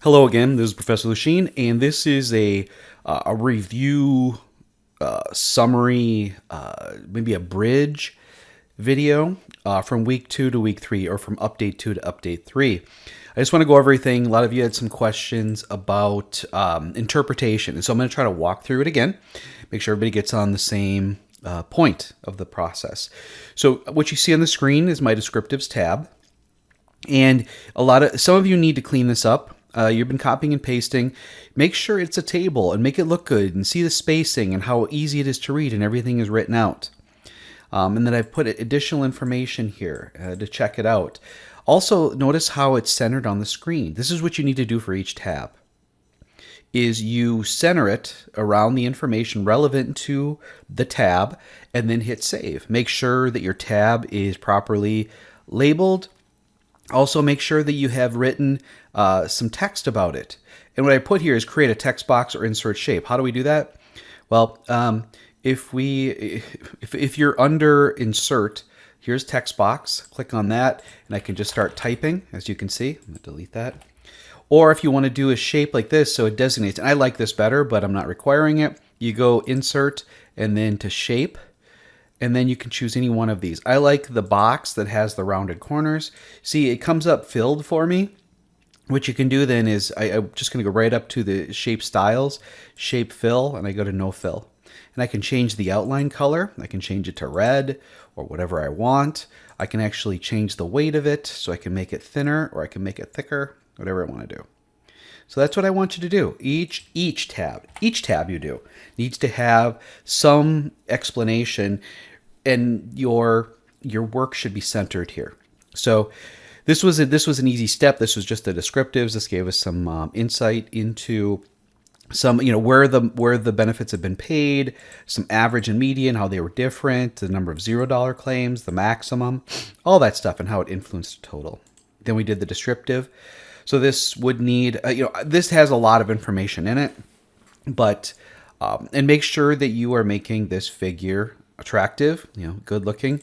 Hello again, this is Professor Lucine, and this is a review summary, maybe a bridge video from week 2 to week 3, or from update 2 to update 3. I just want to go over everything. A lot of you had some questions about interpretation, and so I'm going to try to walk through it again, make sure everybody gets on the same point of the process. So what you see on the screen is my Descriptives tab. And some of you need to clean this up. You've been copying and pasting. Make sure it's a table and make it look good and see the spacing and how easy it is to read and everything is written out. And then I've put additional information here to check it out. Also, notice how it's centered on the screen. This is what you need to do for each tab. Is you center it around the information relevant to the tab and then hit save. Make sure that your tab is properly labeled. Also, make sure that you have written some text about it. And what I put here is create a text box or insert shape. How do we do that? Well, if you're under insert, here's text box. Click on that, and I can just start typing, as you can see. I'm going to delete that. Or if you want to do a shape like this, so it designates, and I like this better, but I'm not requiring it. You go insert and then to shape. And then you can choose any one of these. I like the box that has the rounded corners. See, it comes up filled for me. What you can do then is, I'm just going to go right up to the shape styles, shape fill, and I go to no fill. And I can change the outline color. I can change it to red or whatever I want. I can actually change the weight of it, so I can make it thinner or I can make it thicker, whatever I want to do. So that's what I want you to do. Each tab you do needs to have some explanation, and your work should be centered here. So this was an easy step. This was just the descriptives. This gave us some insight into some, where the benefits have been paid, some average and median, how they were different, the number of $0 claims, the maximum, all that stuff, and how it influenced the total. Then we did the descriptive. So this would need, this has a lot of information in it, but, and make sure that you are making this figure attractive, good looking.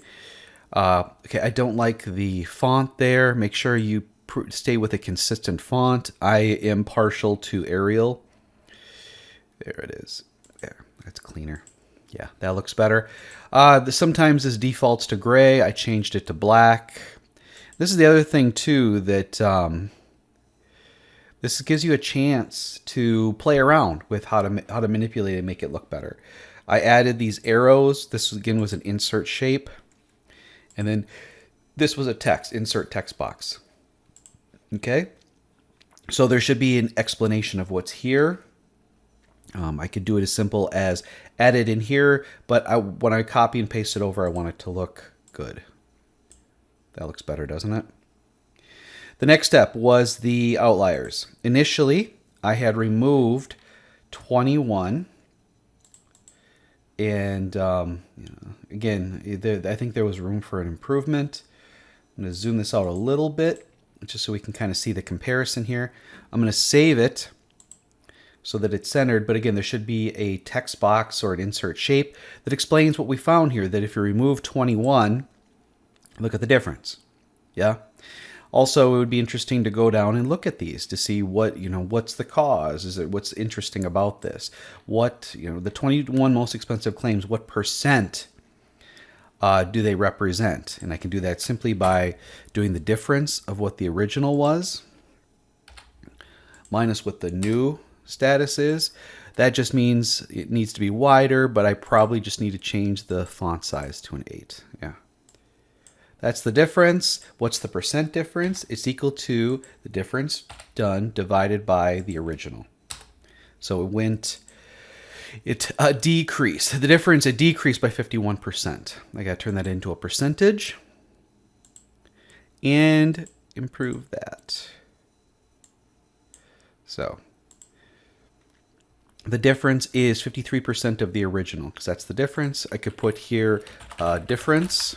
Okay, I don't like the font there. Make sure you stay with a consistent font. I am partial to Arial. There it is. There, that's cleaner. Yeah, that looks better. Sometimes this defaults to gray. I changed it to black. This is the other thing too, that this gives you a chance to play around with how to manipulate it and make it look better. I added these arrows. This again was an insert shape. And then this was a insert text box. Okay. So there should be an explanation of what's here. I could do it as simple as add it in here, but when I copy and paste it over, I want it to look good. That looks better, doesn't it? The next step was the outliers. Initially, I had removed 21. And again, I think there was room for an improvement. I'm going to zoom this out a little bit, just so we can kind of see the comparison here. I'm going to save it so that it's centered. But again, there should be a text box or an insert shape that explains what we found here, that if you remove 21, look at the difference. Yeah. Also, it would be interesting to go down and look at these to see what, what's the cause? Is it what's interesting about this? What, the 21 most expensive claims, what percent do they represent? And I can do that simply by doing the difference of what the original was minus what the new status is. That just means it needs to be wider, but I probably just need to change the font size to an 8. Yeah. That's the difference. What's the percent difference? It's equal to the difference done divided by the original. So it decreased. The difference, it decreased by 51%. I got to turn that into a percentage and improve that. So the difference is 53% of the original, because that's the difference. I could put here difference.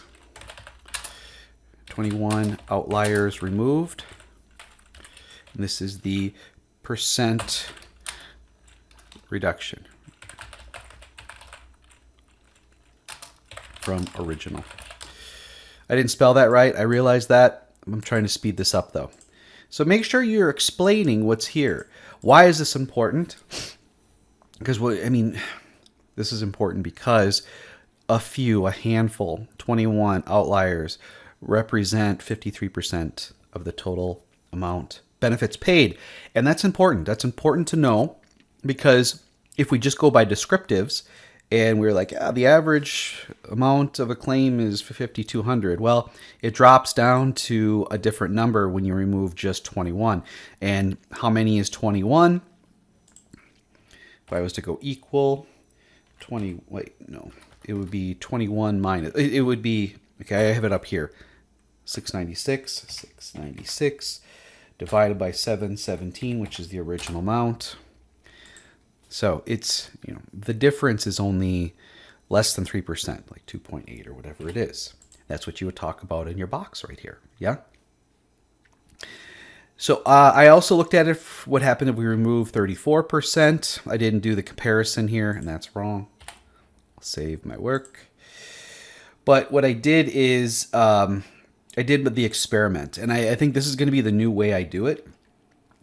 21 outliers removed. And this is the percent reduction from original. I didn't spell that right. I realized that. I'm trying to speed this up though. So make sure you're explaining what's here. Why is this important? Because this is important because a handful, 21 outliers represent 53% of the total amount benefits paid. And that's important. That's important to know because if we just go by descriptives and we're like, the average amount of a claim is 5,200. Well, it drops down to a different number when you remove just 21. And how many is 21? If I was to go equal 20, it would be 21 minus, it would be, okay, I have it up here, 696 divided by 717, which is the original amount. So it's, the difference is only less than 3%, like 2.8 or whatever it is. That's what you would talk about in your box right here. Yeah. So I also looked at it, what happened if we remove 34%. I didn't do the comparison here, and that's wrong. I'll save my work. But what I did is I did the experiment, and I think this is going to be the new way I do it,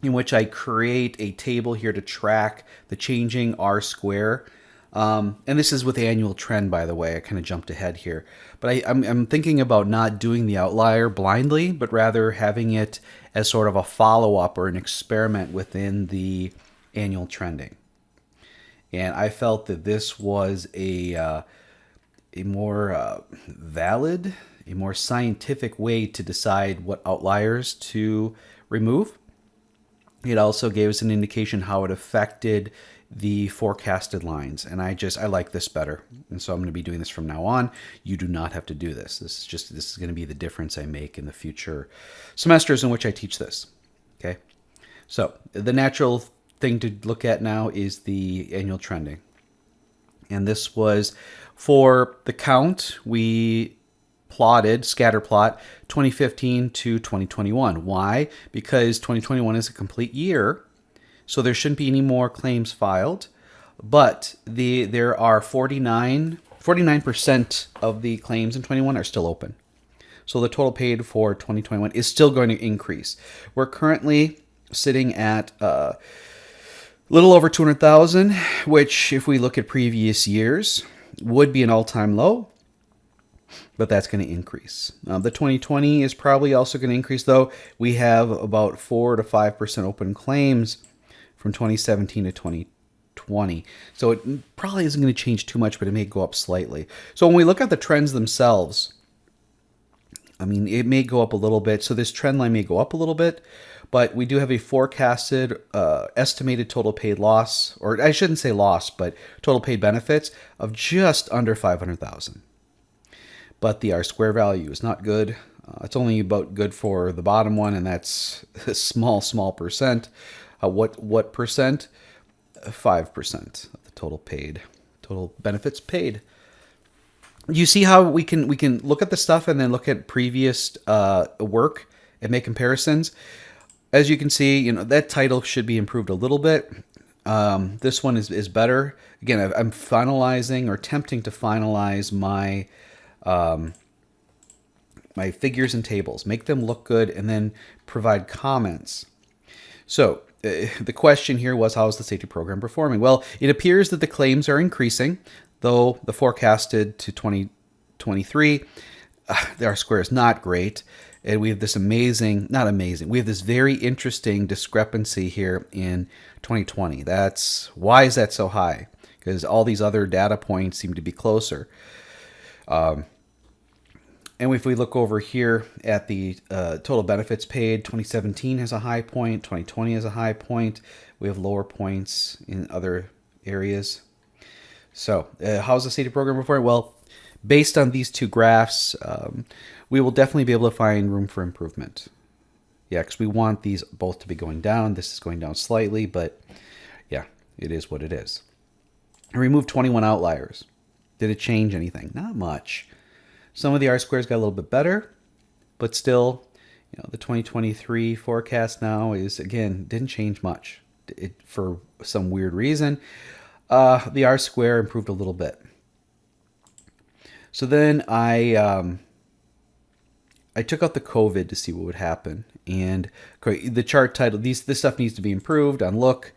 in which I create a table here to track the changing R square. And this is with annual trend, by the way. I kind of jumped ahead here. But I'm thinking about not doing the outlier blindly, but rather having it as sort of a follow-up or an experiment within the annual trending. And I felt that this was a more valid, a more scientific way to decide what outliers to remove. It also gave us an indication how it affected the forecasted lines. And I like this better. And so I'm going to be doing this from now on. You do not have to do this. This is going to be the difference I make in the future semesters in which I teach this. Okay. So the natural thing to look at now is the annual trending. And this was for the count. We plotted, scatter plot, 2015 to 2021. Why? Because 2021 is a complete year, so there shouldn't be any more claims filed. But there are 49% of the claims in 21 are still open. So the total paid for 2021 is still going to increase. We're currently sitting at a little over 200,000, which, if we look at previous years, would be an all-time low. But that's going to increase. The 2020 is probably also going to increase, though. We have about 4 to 5% open claims from 2017 to 2020. So it probably isn't going to change too much, but it may go up slightly. So when we look at the trends themselves, it may go up a little bit. So this trend line may go up a little bit, but we do have a forecasted estimated total paid loss, or I shouldn't say loss, but total paid benefits of just under 500,000. But the R-square value is not good. It's only about good for the bottom one, and that's a small percent. What percent? 5% of the total benefits paid. You see how we can look at the stuff and then look at previous work and make comparisons. As you can see, that title should be improved a little bit. This one is better. Again, I'm finalizing or attempting to finalize my my figures and tables, make them look good, and then provide comments. So the question here was, how is the safety program performing? Well, it appears that the claims are increasing, though the forecasted to 2023, the R-square is not great. And we have this we have this very interesting discrepancy here in 2020. Why is that so high? Because all these other data points seem to be closer. And if we look over here at the total benefits paid, 2017 has a high point, 2020 has a high point. We have lower points in other areas. So how's the safety program performing? Well, based on these two graphs, we will definitely be able to find room for improvement. Yeah, because we want these both to be going down. This is going down slightly, but yeah, it is what it is. I removed 21 outliers. Did it change anything? Not much. Some of the R-squares got a little bit better, but still, the 2023 forecast now is, again, didn't change much. For some weird reason, the R-square improved a little bit. So then I I took out the COVID to see what would happen. And the chart title, this stuff needs to be improved on look.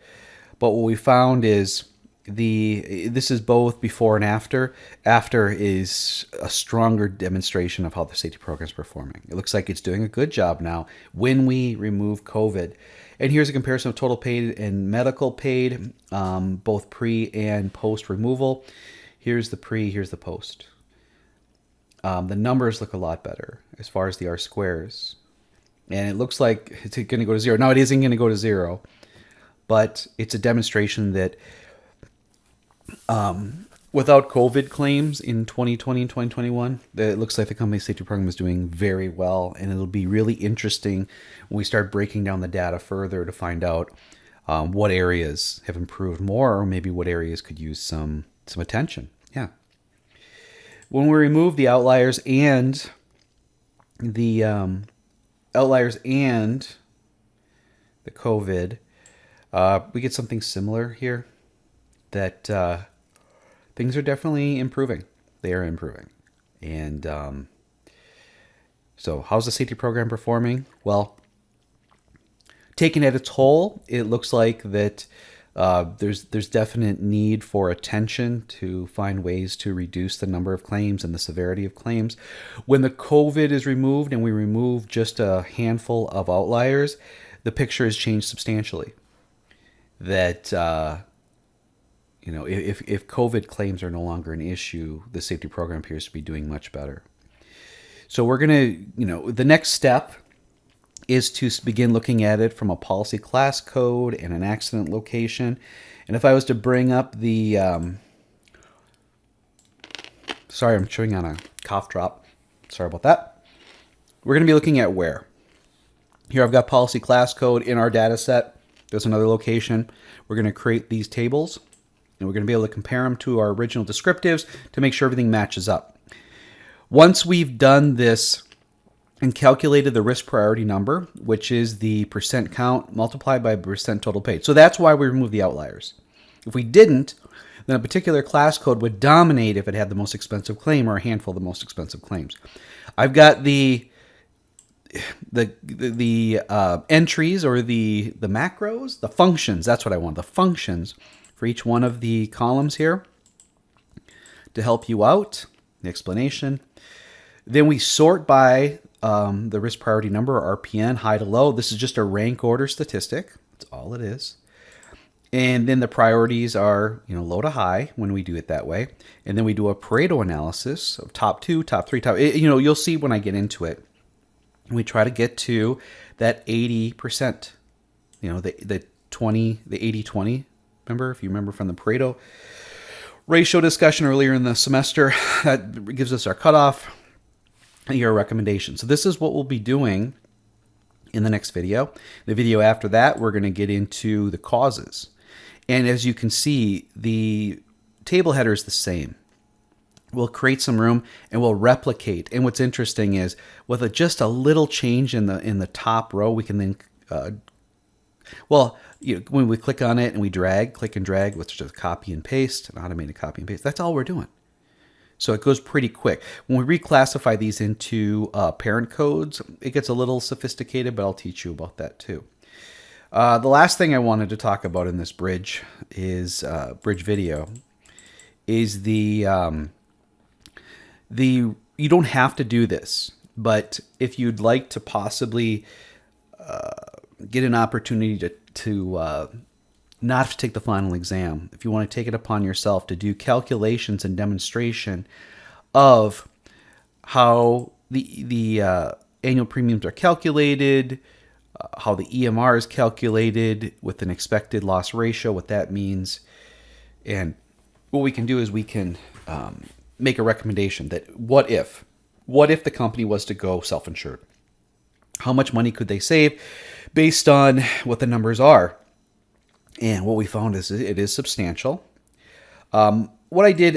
But what we found is this is both before and after. After is a stronger demonstration of how the safety program is performing. It looks like it's doing a good job now when we remove COVID. And here's a comparison of total paid and medical paid, both pre and post removal. Here's the pre, here's the post. The numbers look a lot better as far as the R squares. And it looks like it's going to go to zero. Now, it isn't going to go to zero, but it's a demonstration that without COVID claims in 2020 and 2021, it looks like the company safety program is doing very well. And it'll be really interesting when we start breaking down the data further to find out what areas have improved more, or maybe what areas could use some attention. Yeah. When we remove the outliers and the COVID, we get something similar here, that things are definitely improving. They are improving. And so how's the safety program performing? Well, taken at its whole, it looks like that there's definite need for attention to find ways to reduce the number of claims and the severity of claims. When the COVID is removed and we remove just a handful of outliers, the picture has changed substantially. That if COVID claims are no longer an issue, the safety program appears to be doing much better. So we're going to, the next step is to begin looking at it from a policy class code and an accident location. And if I was to bring up the, sorry, I'm chewing on a cough drop. Sorry about that. We're going to be looking at where. Here I've got policy class code in our data set. There's another location. We're going to create these tables, and we're going to be able to compare them to our original descriptives to make sure everything matches up. Once we've done this and calculated the risk priority number, which is the percent count multiplied by percent total paid. So that's why we remove the outliers. If we didn't, then a particular class code would dominate if it had the most expensive claim or a handful of the most expensive claims. I've got the entries, or the macros, the functions. That's what I want. The functions for each one of the columns here to help you out. The explanation. Then we sort by the risk priority number, or RPN, high to low. This is just a rank order statistic. That's all it is. And then the priorities are, low to high when we do it that way. And then we do a Pareto analysis of top 2, top 3, top. You'll see when I get into it. We try to get to that 80%. The 80-20. Remember, if you remember from the Pareto ratio discussion earlier in the semester, that gives us our cutoff. Your recommendation. So this is what we'll be doing in the next video. The video after that, we're going to get into the causes. And as you can see, the table header is the same. We'll create some room and we'll replicate. And what's interesting is with just a little change in the top row, we can then, when we click on it and we click and drag with just copy and paste, an automated copy and paste, that's all we're doing. So it goes pretty quick. When we reclassify these into parent codes, it gets a little sophisticated, but I'll teach you about that too. The last thing I wanted to talk about in this bridge video is the you don't have to do this, but if you'd like to possibly get an opportunity to not have to take the final exam, if you want to take it upon yourself to do calculations and demonstration of how the annual premiums are calculated, how the EMR is calculated with an expected loss ratio, what that means, and what we can do is we can make a recommendation that what if the company was to go self-insured? How much money could they save based on what the numbers are? And what we found is it is substantial. What I did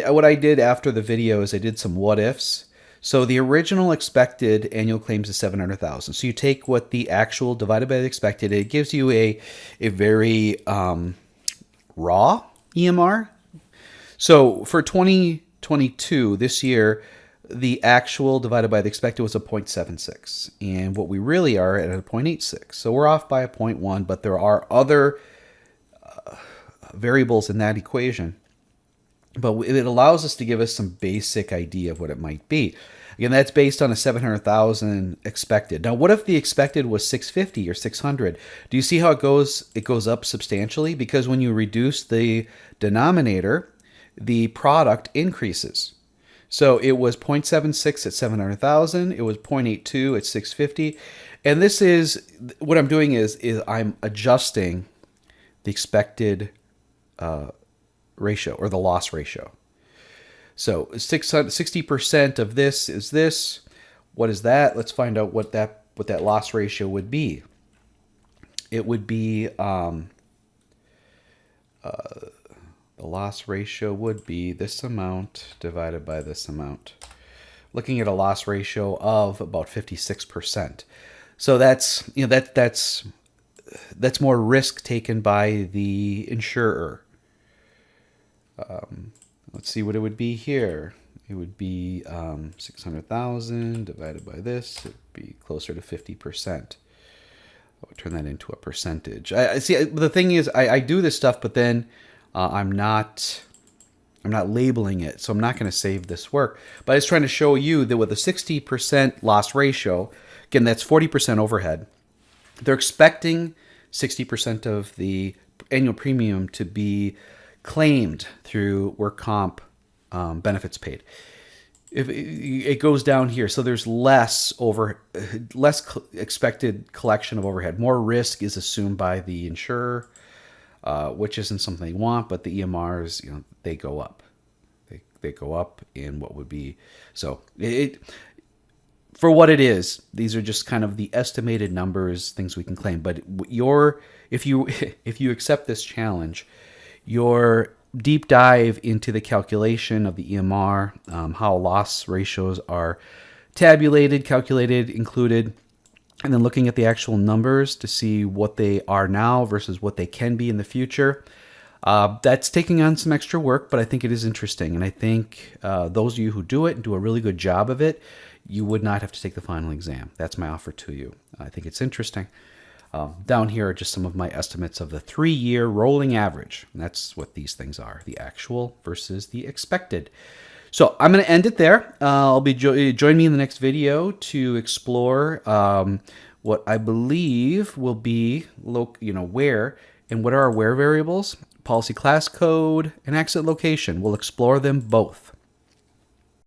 after the video is I did some what ifs. So the original expected annual claims is 700,000. So you take what the actual divided by the expected. It gives you a very raw EMR. So for 2022, this year, the actual divided by the expected was a 0.76, and what we really are at a 0.86. So we're off by a 0.1, but there are other variables in that equation. But it allows us to give us some basic idea of what it might be. Again, that's based on a 700,000 expected. Now, what if the expected was 650 or 600? Do you see how it goes? It goes up substantially because when you reduce the denominator, the product increases. So it was 0.76 at 700,000. It was 0.82 at 650. And this is, what I'm doing is I'm adjusting the expected ratio or the loss ratio. So 60% of this is this. What is that? Let's find out what that loss ratio would be. It would be the loss ratio would be this amount divided by this amount. Looking at a loss ratio of about 56%. So that's that's more risk taken by the insurer. Let's see what it would be here. It would be 600,000 divided by this. It would be closer to 50%. I'll turn that into a percentage. I see. The thing is, I do this stuff, but then I'm not labeling it, so I'm not going to save this work. But I was trying to show you that with a 60% loss ratio, again, that's 40% overhead. They're expecting 60% of the annual premium to be claimed through work comp benefits paid. If it goes down here, so there's less expected collection of overhead. More risk is assumed by the insurer, which isn't something they want. But the EMRs, they go up. They go up in what would be so it. For what it is, these are just kind of the estimated numbers, things we can claim. But if you accept this challenge, your deep dive into the calculation of the EMR, how loss ratios are tabulated, calculated, included, and then looking at the actual numbers to see what they are now versus what they can be in the future. That's taking on some extra work, but I think it is interesting. And I think those of you who do it and do a really good job of it, you would not have to take the final exam. That's my offer to you. I think it's interesting. Down here are just some of my estimates of the 3-year rolling average. And that's what these things are, the actual versus the expected. So I'm going to end it there. I'll be join me in the next video to explore what I believe will be where and what are our where variables, policy class code, and accident location. We'll explore them both.